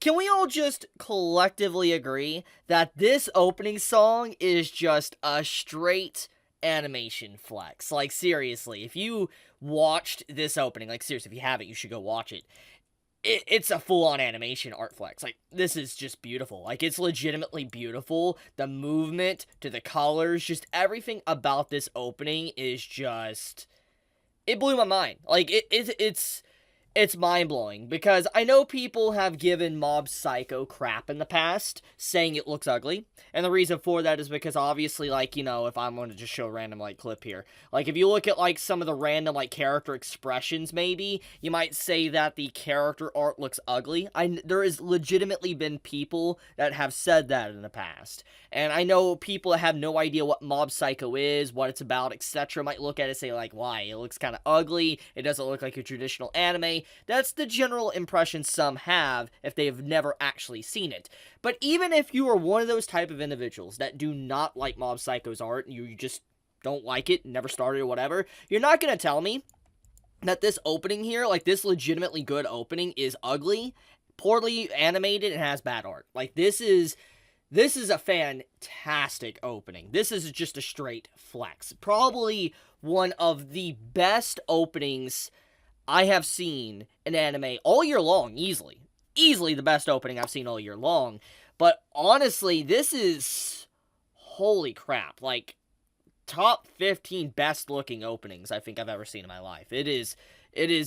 can we all just collectively agree that this opening song is just a straight animation flex? Like, seriously, if you watched this opening, like, seriously, if you haven't, you should go watch it. It's a full-on animation art flex. Like, this is just beautiful. Like, it's legitimately beautiful. The movement to the colors, just everything about this opening is just... It blew my mind. Like, it's mind-blowing, because I know people have given Mob Psycho crap in the past, saying it looks ugly, and the reason for that is because obviously, like, you know, if I'm going to just show a random, like, clip here, like, if you look at, like, some of the random, like, character expressions, maybe, you might say that the character art looks ugly. There has legitimately been people that have said that in the past, and I know people that have no idea what Mob Psycho is, what it's about, etc., might look at it and say, like, why? It looks kind of ugly, it doesn't look like a traditional anime. That's the general impression some have if they have never actually seen it. But even if you are one of those type of individuals that do not like Mob Psycho's art, you just don't like it, never started or whatever, you're not going to tell me that this opening here, like this legitimately good opening, is ugly, poorly animated, and has bad art. Like, this is a fantastic opening. This is just a straight flex. Probably one of the best openings I have seen in anime all year long, easily. Easily the best opening I've seen all year long. But honestly, this is... Holy crap. Like, top 15 best looking openings I think I've ever seen in my life. It is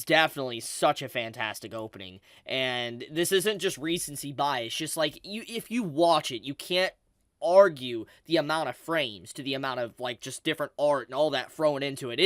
definitely such a fantastic opening. And this isn't just recency bias. Just like, if you watch it, you can't argue the amount of frames to the amount of, like, just different art and all that thrown into it.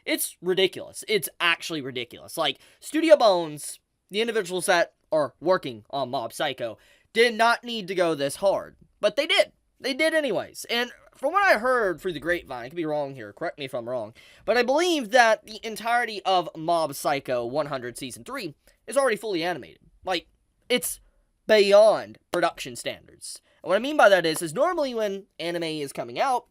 It's ridiculous. It's actually ridiculous. Like, Studio Bones, the individuals that are working on Mob Psycho, did not need to go this hard. But they did. They did anyways. And from what I heard through the grapevine, I could be wrong here, correct me if I'm wrong, but I believe that the entirety of Mob Psycho 100 Season 3 is already fully animated. Like, it's beyond production standards. And what I mean by that is normally when anime is coming out,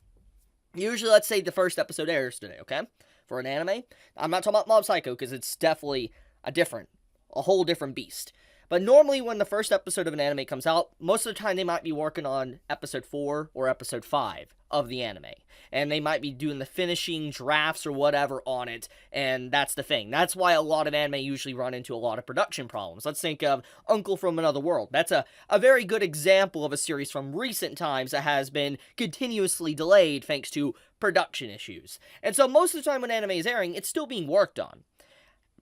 usually, let's say the first episode airs today, okay? For an anime. I'm not talking about Mob Psycho, because it's definitely a whole different beast. But normally when the first episode of an anime comes out, most of the time they might be working on episode 4 or episode 5 of the anime. And they might be doing the finishing drafts or whatever on it, and that's the thing. That's why a lot of anime usually run into a lot of production problems. Let's think of Uncle from Another World. That's a very good example of a series from recent times that has been continuously delayed thanks to production issues. And so most of the time when anime is airing, it's still being worked on.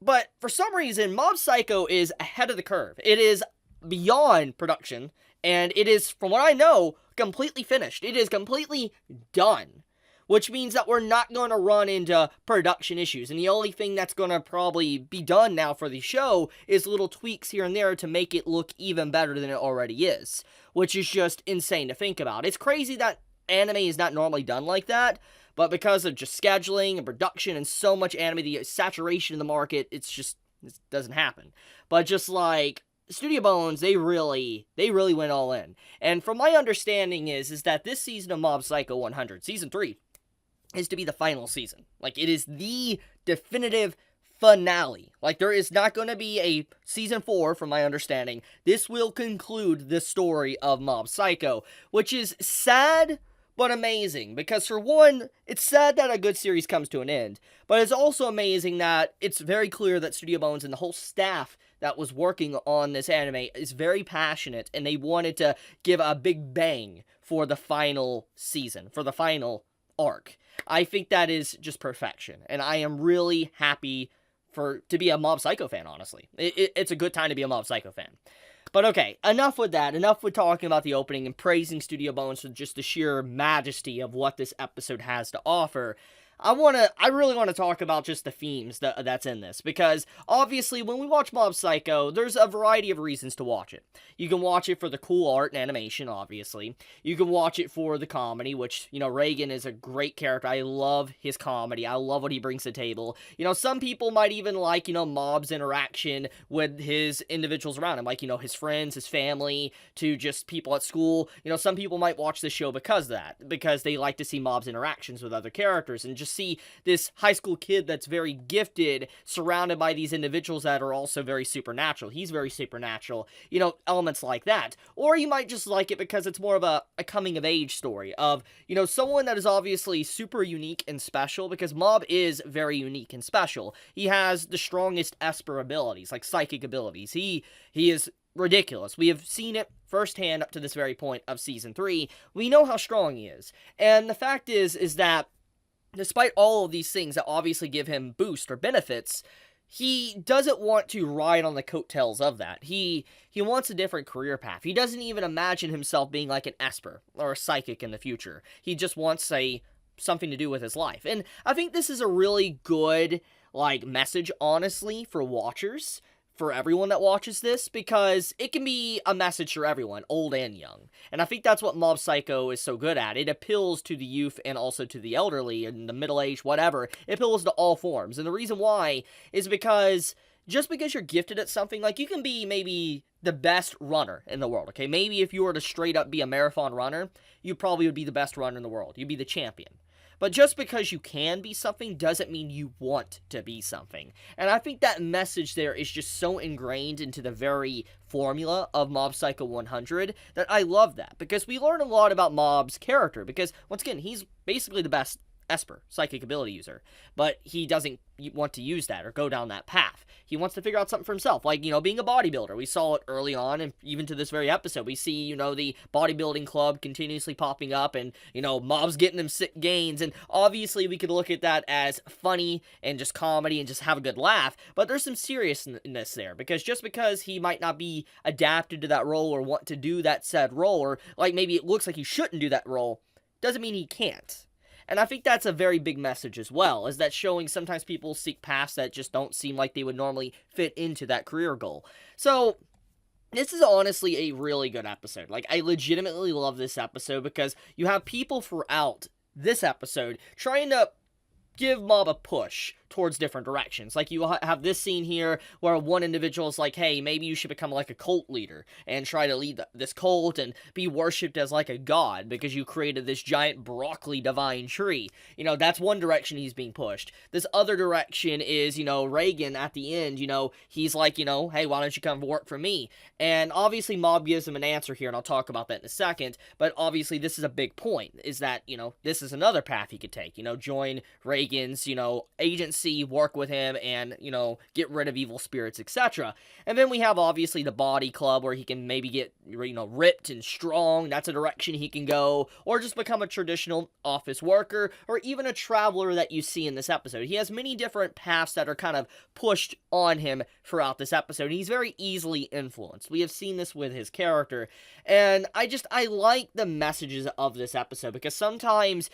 But for some reason, Mob Psycho is ahead of the curve. It is beyond production, and it is, from what I know, completely finished. It is completely done, which means that we're not going to run into production issues. And the only thing that's going to probably be done now for the show is little tweaks here and there to make it look even better than it already is, which is just insane to think about. It's crazy that anime is not normally done like that, but because of just scheduling and production and so much anime, the saturation in the market, it doesn't happen. But just like Studio Bones, they really went all in. And from my understanding is that this season of Mob Psycho 100, Season 3, is to be the final season. Like, it is the definitive finale. Like, there is not going to be a Season 4, from my understanding. This will conclude the story of Mob Psycho, which is sad but amazing, because for one, it's sad that a good series comes to an end, but it's also amazing that it's very clear that Studio Bones and the whole staff that was working on this anime is very passionate, and they wanted to give a big bang for the final season, for the final arc. I think that is just perfection, and I am really happy to be a Mob Psycho fan, honestly. It's a good time to be a Mob Psycho fan. But okay, enough with that. Enough with talking about the opening and praising Studio Bones for just the sheer majesty of what this episode has to offer. I really want to talk about just the themes that's in this, because obviously when we watch Mob Psycho, there's a variety of reasons to watch it. You can watch it for the cool art and animation, obviously. You can watch it for the comedy, which, you know, Reigen is a great character. I love his comedy. I love what he brings to the table. You know, some people might even like, you know, Mob's interaction with his individuals around him, like, you know, his friends, his family, to just people at school. You know, some people might watch this show because of that, because they like to see Mob's interactions with other characters, and just just see this high school kid that's very gifted, surrounded by these individuals that are also very supernatural. He's very supernatural, elements like that. Or you might just like it because it's more of a coming-of-age story of, someone that is obviously super unique and special, because Mob is very unique and special. He has the strongest Esper abilities, like psychic abilities. He is ridiculous. We have seen it firsthand up to this very point of Season 3. We know how strong he is. And the fact is that despite all of these things that obviously give him boost or benefits, he doesn't want to ride on the coattails of that. He wants a different career path. He doesn't even imagine himself being like an Esper or a psychic in the future. He just wants something to do with his life. And I think this is a really good message, honestly, for watchers, for everyone that watches this, because it can be a message for everyone, old and young. And I think that's what Mob Psycho is so good at. It appeals to the youth and also to the elderly and the middle-aged, whatever. It appeals to all forms. And the reason why is because just because you're gifted at something, you can be maybe the best runner in the world, okay? Maybe if you were to straight up be a marathon runner, you probably would be the best runner in the world. You'd be the champion. But just because you can be something doesn't mean you want to be something. And I think that message there is just so ingrained into the very formula of Mob Psycho 100 that I love that. Because we learn a lot about Mob's character. Because, once again, he's basically the best Esper, psychic ability user. But he doesn't want to use that or go down that path. He wants to figure out something for himself, being a bodybuilder. We saw it early on, and even to this very episode, we see, the bodybuilding club continuously popping up, and, Mob's getting him sick gains, and obviously we could look at that as funny and just comedy and just have a good laugh, but there's some seriousness there, because just because he might not be adapted to that role or want to do that said role, or, maybe it looks like he shouldn't do that role, doesn't mean he can't. And I think that's a very big message as well, is that showing sometimes people seek paths that just don't seem like they would normally fit into that career goal. So, this is honestly a really good episode. I legitimately love this episode because you have people throughout this episode trying to give Mob a push towards different directions. You have this scene here where one individual is like, hey, maybe you should become a cult leader and try to lead this cult and be worshipped as a god because you created this giant broccoli divine tree. That's one direction he's being pushed. This other direction is, Reigen at the end, he's like, hey, why don't you come work for me? And obviously Mob gives him an answer here, and I'll talk about that in a second, but obviously this is a big point, is that, this is another path he could take, join Reigen's, agency, work with him, and, get rid of evil spirits, etc. And then we have, obviously, the body club, where he can maybe get, ripped and strong. That's a direction he can go. Or just become a traditional office worker, or even a traveler that you see in this episode. He has many different paths that are kind of pushed on him throughout this episode. He's very easily influenced. We have seen this with his character. And I like the messages of this episode, because sometimes,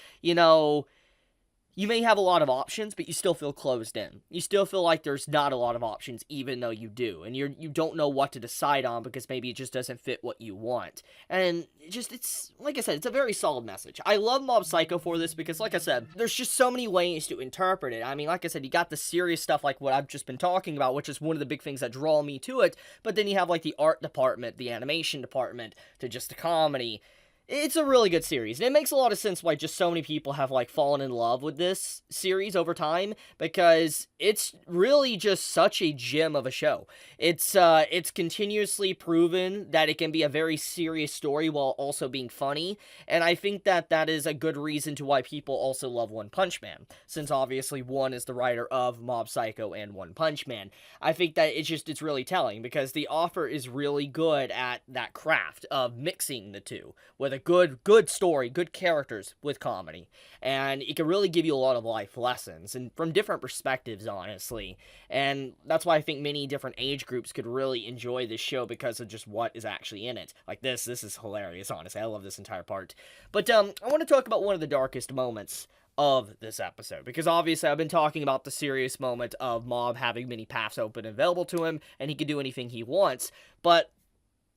you may have a lot of options, but you still feel closed in. You still feel like there's not a lot of options, even though you do. And you don't know what to decide on because maybe it just doesn't fit what you want. And it's, like I said, it's a very solid message. I love Mob Psycho for this because, like I said, there's just so many ways to interpret it. I mean, like I said, you got the serious stuff like what I've just been talking about, which is one of the big things that draw me to it. But then you have, the art department, the animation department, to just the comedy. It's a really good series, and it makes a lot of sense why just so many people have, fallen in love with this series over time, because it's really just such a gem of a show. It's continuously proven that it can be a very serious story while also being funny, and I think that that is a good reason to why people also love One Punch Man, since obviously One is the writer of Mob Psycho and One Punch Man. I think that it's really telling, because the author is really good at that craft of mixing the two, with a good story, good characters with comedy, and it can really give you a lot of life lessons, and from different perspectives, honestly, and that's why I think many different age groups could really enjoy this show because of just what is actually in it. This is hilarious, honestly. I love this entire part. But I want to talk about one of the darkest moments of this episode, because obviously I've been talking about the serious moment of Mob having many paths open and available to him, and he can do anything he wants, but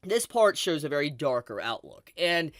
this part shows a very darker outlook, and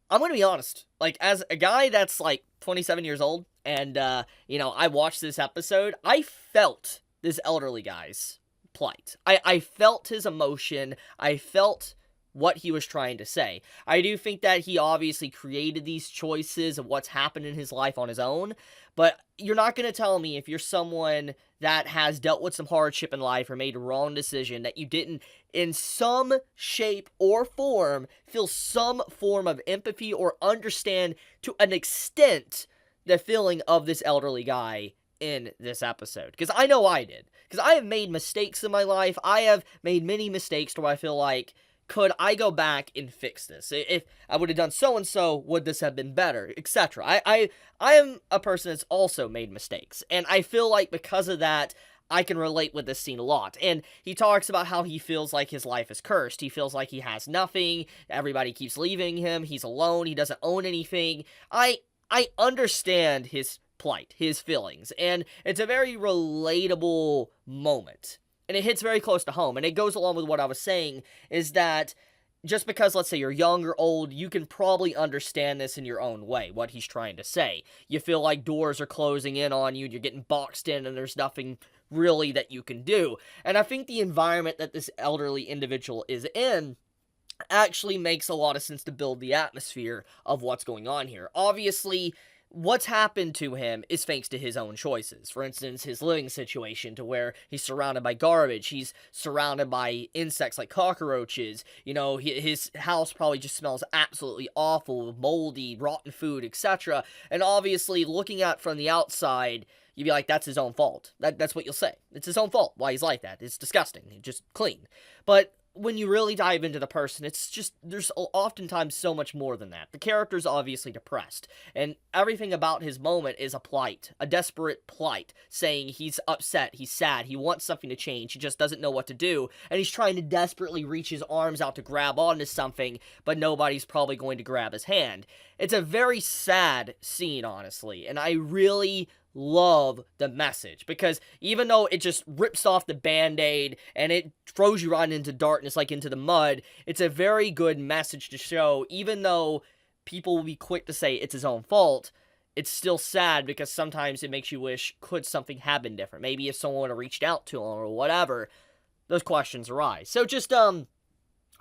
I'm gonna be honest, as a guy that's 27 years old, and I watched this episode, I felt this elderly guy's plight. I felt his emotion. I felt what he was trying to say. I do think that he obviously created these choices of what's happened in his life on his own, but you're not going to tell me, if you're someone that has dealt with some hardship in life or made a wrong decision, that you didn't, in some shape or form, feel some form of empathy or understand to an extent the feeling of this elderly guy in this episode. Because I know I did. Because I have made mistakes in my life. I have made many mistakes where I feel like, could I go back and fix this? If I would have done so-and-so, would this have been better? Etc. I am a person that's also made mistakes. And I feel like because of that, I can relate with this scene a lot. And he talks about how he feels like his life is cursed. He feels like he has nothing. Everybody keeps leaving him. He's alone. He doesn't own anything. I understand his plight, his feelings. And it's a very relatable moment. And it hits very close to home, and it goes along with what I was saying, is that just because, let's say, you're young or old, you can probably understand this in your own way, what he's trying to say. You feel like doors are closing in on you, and you're getting boxed in, and there's nothing really that you can do. And I think the environment that this elderly individual is in actually makes a lot of sense to build the atmosphere of what's going on here. Obviously, what's happened to him is thanks to his own choices. For instance, his living situation, to where he's surrounded by garbage, he's surrounded by insects like cockroaches, you know, his house probably just smells absolutely awful, moldy, rotten food, etc. And obviously, looking at from the outside, you'd be like, that's his own fault. That's what you'll say. It's his own fault why he's like that. It's disgusting. Just clean. But when you really dive into the person, it's just, there's oftentimes so much more than that. The character's obviously depressed, and everything about his moment is a plight, a desperate plight, saying he's upset, he's sad, he wants something to change, he just doesn't know what to do, and he's trying to desperately reach his arms out to grab onto something, but nobody's probably going to grab his hand. It's a very sad scene, honestly, and I really love the message, because even though it just rips off the band-aid and it throws you right into darkness, like into the mud, it's a very good message to show. Even though people will be quick to say it's his own fault, it's still sad, because sometimes it makes you wish, could something have been different? Maybe if someone would have reached out to him or whatever, those questions arise. So just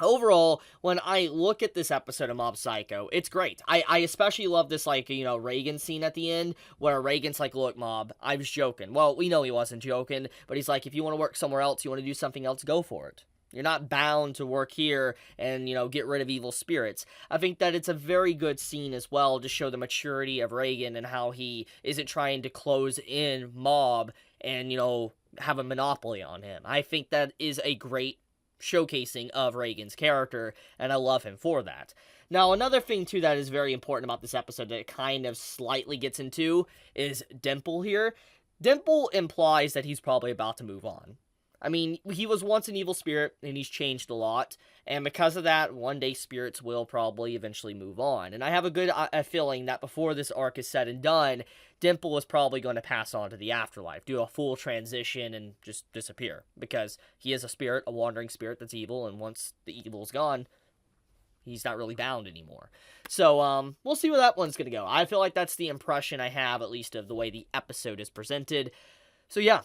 overall, when I look at this episode of Mob Psycho, it's great. I especially love this, like, you know, Reigen scene at the end, where Reigen's like, look, Mob, I was joking. Well, we know he wasn't joking, but he's like, if you want to work somewhere else, you want to do something else, go for it. You're not bound to work here and, you know, get rid of evil spirits. I think that it's a very good scene as well to show the maturity of Reigen and how he isn't trying to close in Mob and, you know, have a monopoly on him. I think that is a great showcasing of Reigen's character, and I love him for that. Now, another thing, too, that is very important about this episode that it kind of slightly gets into is Dimple here. Dimple implies that he's probably about to move on. I mean, he was once an evil spirit, and he's changed a lot, and because of that, one day spirits will probably eventually move on. And I have a good feeling that before this arc is said and done, Dimple is probably going to pass on to the afterlife, do a full transition, and just disappear, because he is a spirit, a wandering spirit that's evil, and once the evil's gone, he's not really bound anymore. So, we'll see where that one's going to go. I feel like that's the impression I have, at least, of the way the episode is presented. So, yeah.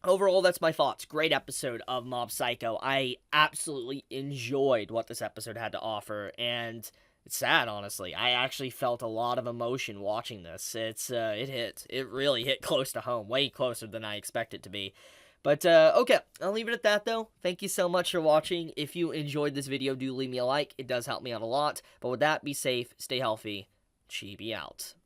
Overall, that's my thoughts. Great episode of Mob Psycho. I absolutely enjoyed what this episode had to offer, and it's sad, honestly. I actually felt a lot of emotion watching this. It really hit close to home, way closer than I expected it to be. But, okay, I'll leave it at that, though. Thank you so much for watching. If you enjoyed this video, do leave me a like. It does help me out a lot. But with that, be safe, stay healthy. Chibi out.